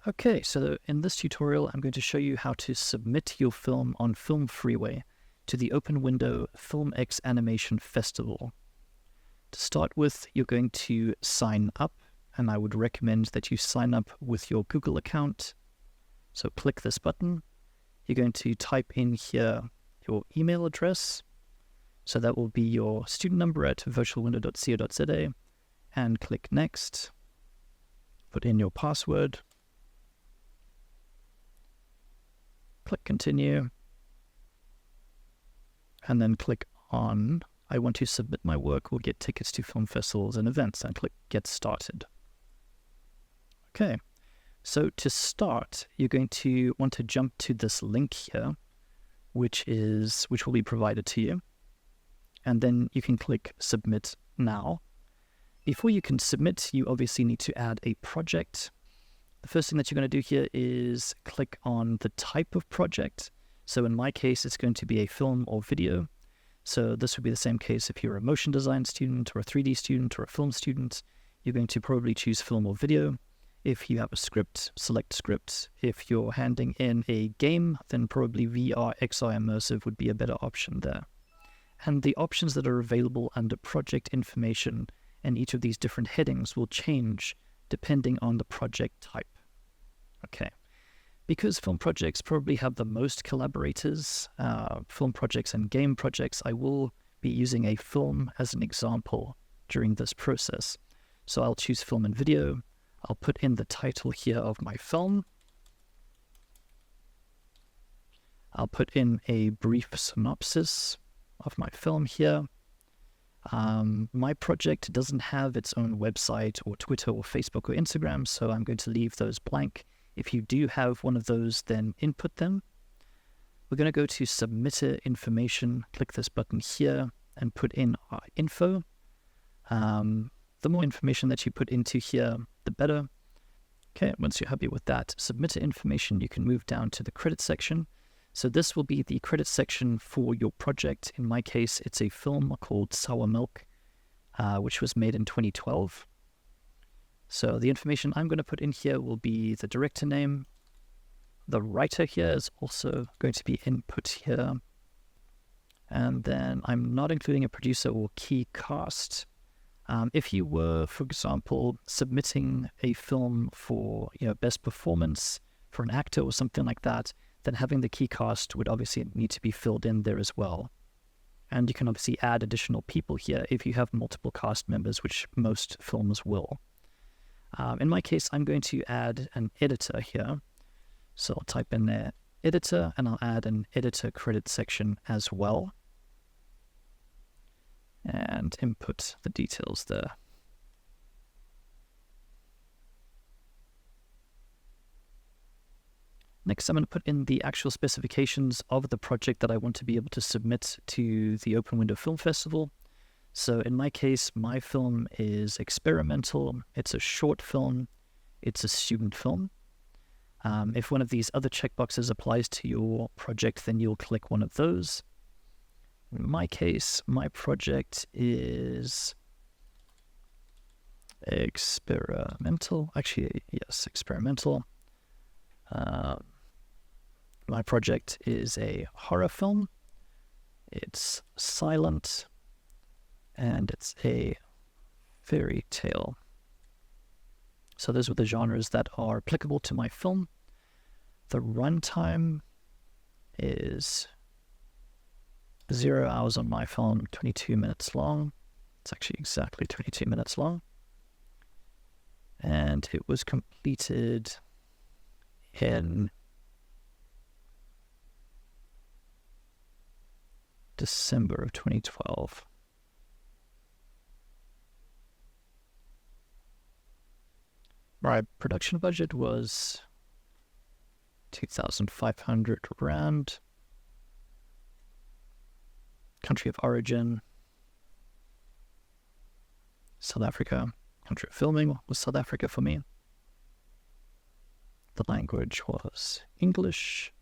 Okay, so in this tutorial, I'm going to show you how to submit your film on FilmFreeway to the Open Window FilmX Animation Festival. To start with, you're going to sign up, and I would recommend that you sign up with your Google account. So click this button. You're going to type in here your email address. So that will be your student number at virtualwindow.co.za, and click Next. Put in your password. Click Continue, and then click on I want to submit my work or get tickets to film festivals and events, and click Get Started. Okay, so to start, you're going to want to jump to this link here, which will be provided to you, and then you can click Submit Now. Before you can submit, you obviously need to add a project. The first thing that you're going to do here is click on the type of project. So in my case, it's going to be a film or video. So this would be the same case if you're a motion design student or a 3D student or a film student. You're going to probably choose film or video. If you have a script, select script. If you're handing in a game, then probably VR, XR immersive would be a better option there. And the options that are available under project information and each of these different headings will change depending on the project type. Okay, because film projects probably have the most collaborators, film projects and game projects, I will be using a film as an example during this process. So I'll choose film and video. I'll put in the title here of my film. I'll put in a brief synopsis of my film here. My project doesn't have its own website or Twitter or Facebook or Instagram, so I'm going to leave those blank. If you do have one of those, then input them. We're going to go to Submitter Information, click this button here, and put in our info. The more information that you put into here, the better. Okay, once you're happy with that submitter information, you can move down to the credit section. So this will be the credit section for your project. In my case, it's a film called Sour Milk, which was made in 2012. So the information I'm going to put in here will be the director name. The writer here is also going to be input here. And then I'm not including a producer or key cast. If you were, for example, submitting a film for best performance for an actor or something like that, then having the key cast would obviously need to be filled in there as well. And you can obviously add additional people here if you have multiple cast members, which most films will. In my case, I'm going to add an editor here. So I'll type in there editor, and I'll add an editor credit section as well. And input the details there. Next, I'm going to put in the actual specifications of the project that I want to be able to submit to the Open Window Film Festival. So in my case, my film is experimental. It's a short film. It's a student film. If one of these other checkboxes applies to your project, then you'll click one of those. In my case, my project is experimental. Actually, yes, experimental. My project is a horror film. It's silent, and it's a fairy tale. So those are the genres that are applicable to my film. The runtime is 0 hours on my film, 22 minutes long. It's actually exactly 22 minutes long. And it was completed in December of 2012. My production budget was 2,500 Rand. Country of origin, South Africa. Country of filming was South Africa for me. The language was English.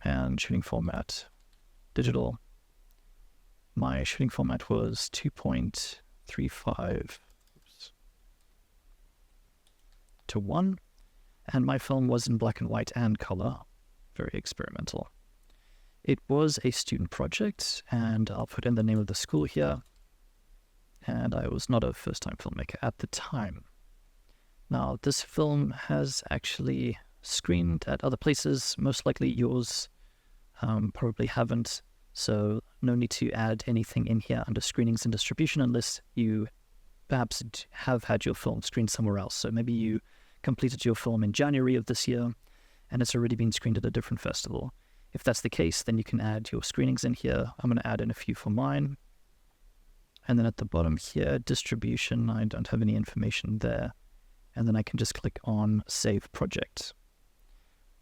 And shooting format, digital. My shooting format was 2.35. to 1, and my film was in black and white and color. Very experimental. It was a student project, and I'll put in the name of the school here, and I was not a first-time filmmaker at the time. Now, this film has actually screened at other places. Most likely yours probably haven't, so no need to add anything in here under screenings and distribution unless you perhaps have had your film screened somewhere else. So maybe you completed your film in January of this year and it's already been screened at a different festival. If that's the case, then you can add your screenings in here. I'm going to add in a few for mine. And then at the bottom here, distribution, I don't have any information there. And then I can just click on Save Project.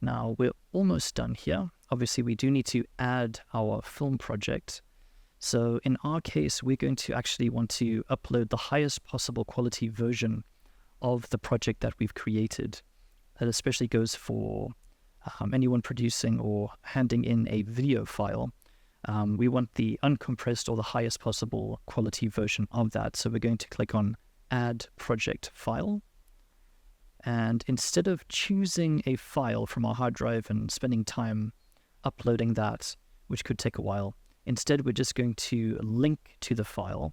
Now we're almost done here. Obviously, we do need to add our film project. So in our case, we're going to actually want to upload the highest possible quality version of the project that we've created. That especially goes for anyone producing or handing in a video file. We want the uncompressed or the highest possible quality version of that. So we're going to click on Add Project File. And instead of choosing a file from our hard drive and spending time uploading that, which could take a while, instead we're just going to link to the file.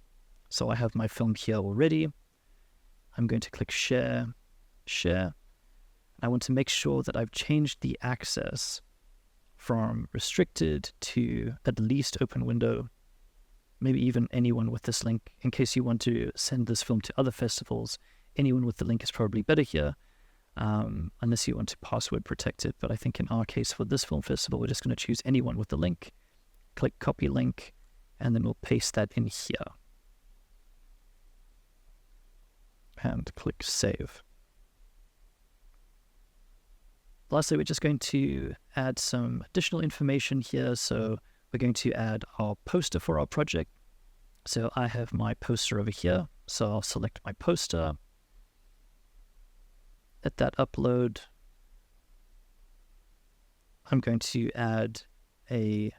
So I have my film here already. I'm going to click Share, Share. I want to make sure that I've changed the access from restricted to at least open window, maybe even anyone with this link. In case you want to send this film to other festivals, anyone with the link is probably better here, unless you want to password protect it. But I think in our case for this film festival, we're just going to choose anyone with the link, click copy link, and then we'll paste that in here. And click save. Lastly, we're just going to add some additional information here. So we're going to add our poster for our project. So I have my poster over here. So I'll select my poster. Let that upload. I'm going to add a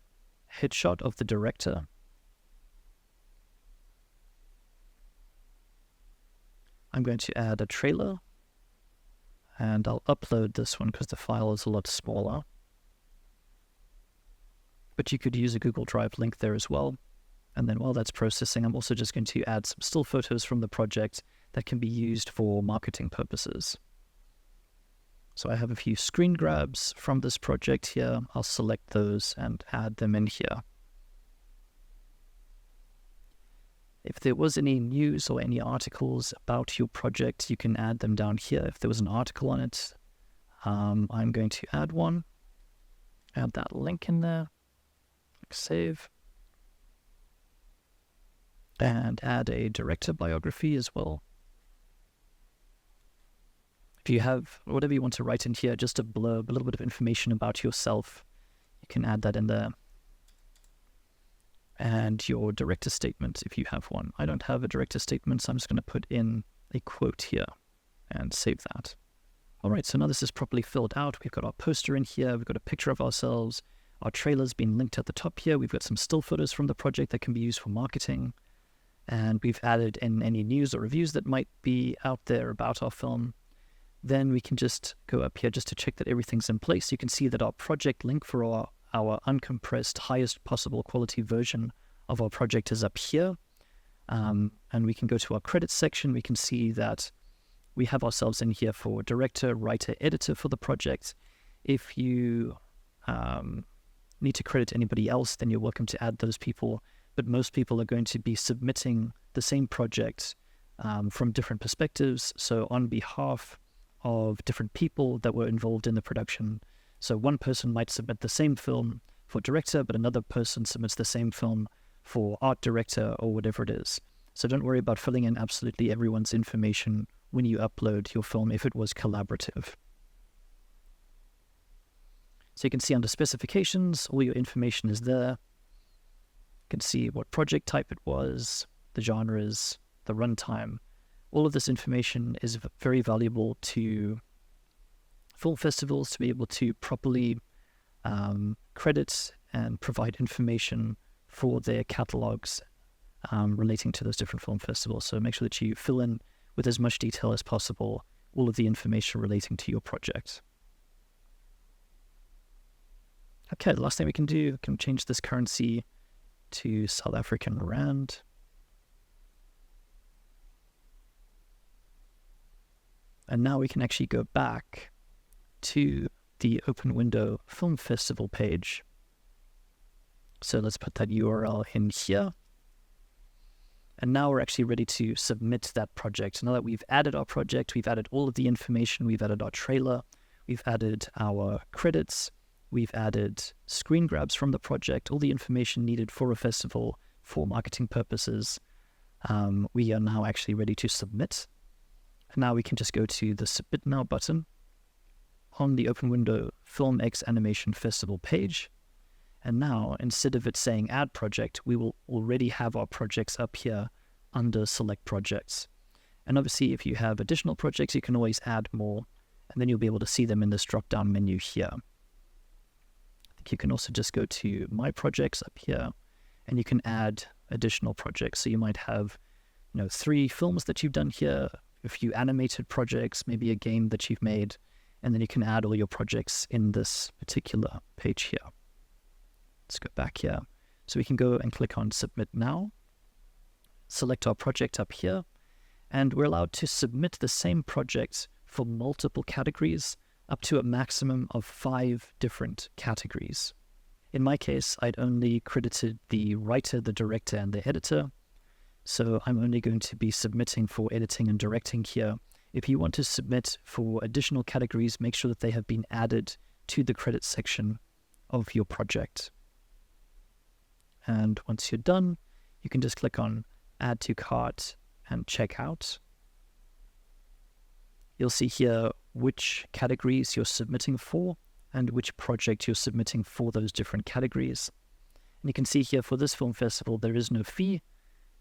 headshot of the director. I'm going to add a trailer. And I'll upload this one because the file is a lot smaller. But you could use a Google Drive link there as well. And then while that's processing, I'm also just going to add some still photos from the project that can be used for marketing purposes. So I have a few screen grabs from this project here. I'll select those and add them in here. If there was any news or any articles about your project, you can add them down here. If there was an article on it, I'm going to add one. Add that link in there. Click save. And add a director biography as well. If you have whatever you want to write in here, just a blurb, a little bit of information about yourself, you can add that in there. And your director statement, if you have one. I don't have a director statement, so I'm just going to put in a quote here and save that. All right, so now this is properly filled out. We've got our poster in here. We've got a picture of ourselves. Our trailer's been linked at the top here. We've got some still photos from the project that can be used for marketing. And we've added in any news or reviews that might be out there about our film. Then we can just go up here just to check that everything's in place. You can see that our project link for our uncompressed, highest possible quality version of our project is up here. And we can go to our credits section. We can see that we have ourselves in here for director, writer, editor for the project. If you need to credit anybody else, then you're welcome to add those people. But most people are going to be submitting the same project from different perspectives. So on behalf of different people that were involved in the production. So one person might submit the same film for director, but another person submits the same film for art director or whatever it is. So don't worry about filling in absolutely everyone's information when you upload your film if it was collaborative. So you can see under specifications, all your information is there. You can see what project type it was, the genres, the runtime. All of this information is very valuable to film festivals to be able to properly credit and provide information for their catalogs relating to those different film festivals. So make sure that you fill in with as much detail as possible all of the information relating to your project. Okay, the last thing we can do, we can change this currency to South African Rand. And now we can actually go back to the Open Window Film Festival page. So let's put that URL in here. And now we're actually ready to submit that project. Now that we've added our project, we've added all of the information, we've added our trailer, we've added our credits, we've added screen grabs from the project, all the information needed for a festival for marketing purposes. We are now actually ready to submit. And now we can just go to the Submit Now button on the Open Window Film X Animation Festival page. And now, instead of it saying Add Project, we will already have our projects up here under Select Projects. And obviously, if you have additional projects, you can always add more, and then you'll be able to see them in this drop-down menu here. I think you can also just go to My Projects up here, and you can add additional projects. So you might have, 3 films that you've done here, a few animated projects, maybe a game that you've made, and then you can add all your projects in this particular page here. Let's go back here. So we can go and click on Submit Now, select our project up here, and we're allowed to submit the same project for multiple categories, up to a maximum of 5 different categories. In my case, I'd only credited the writer, the director, and the editor, so I'm only going to be submitting for editing and directing here. If you want to submit for additional categories, make sure that they have been added to the credits section of your project. And once you're done, you can just click on Add to Cart and Check Out. You'll see here which categories you're submitting for and which project you're submitting for those different categories. And you can see here for this film festival, there is no fee.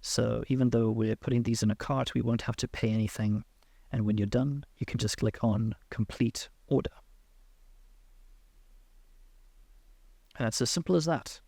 So even though we're putting these in a cart, we won't have to pay anything. And when you're done, you can just click on Complete Order. And it's as simple as that.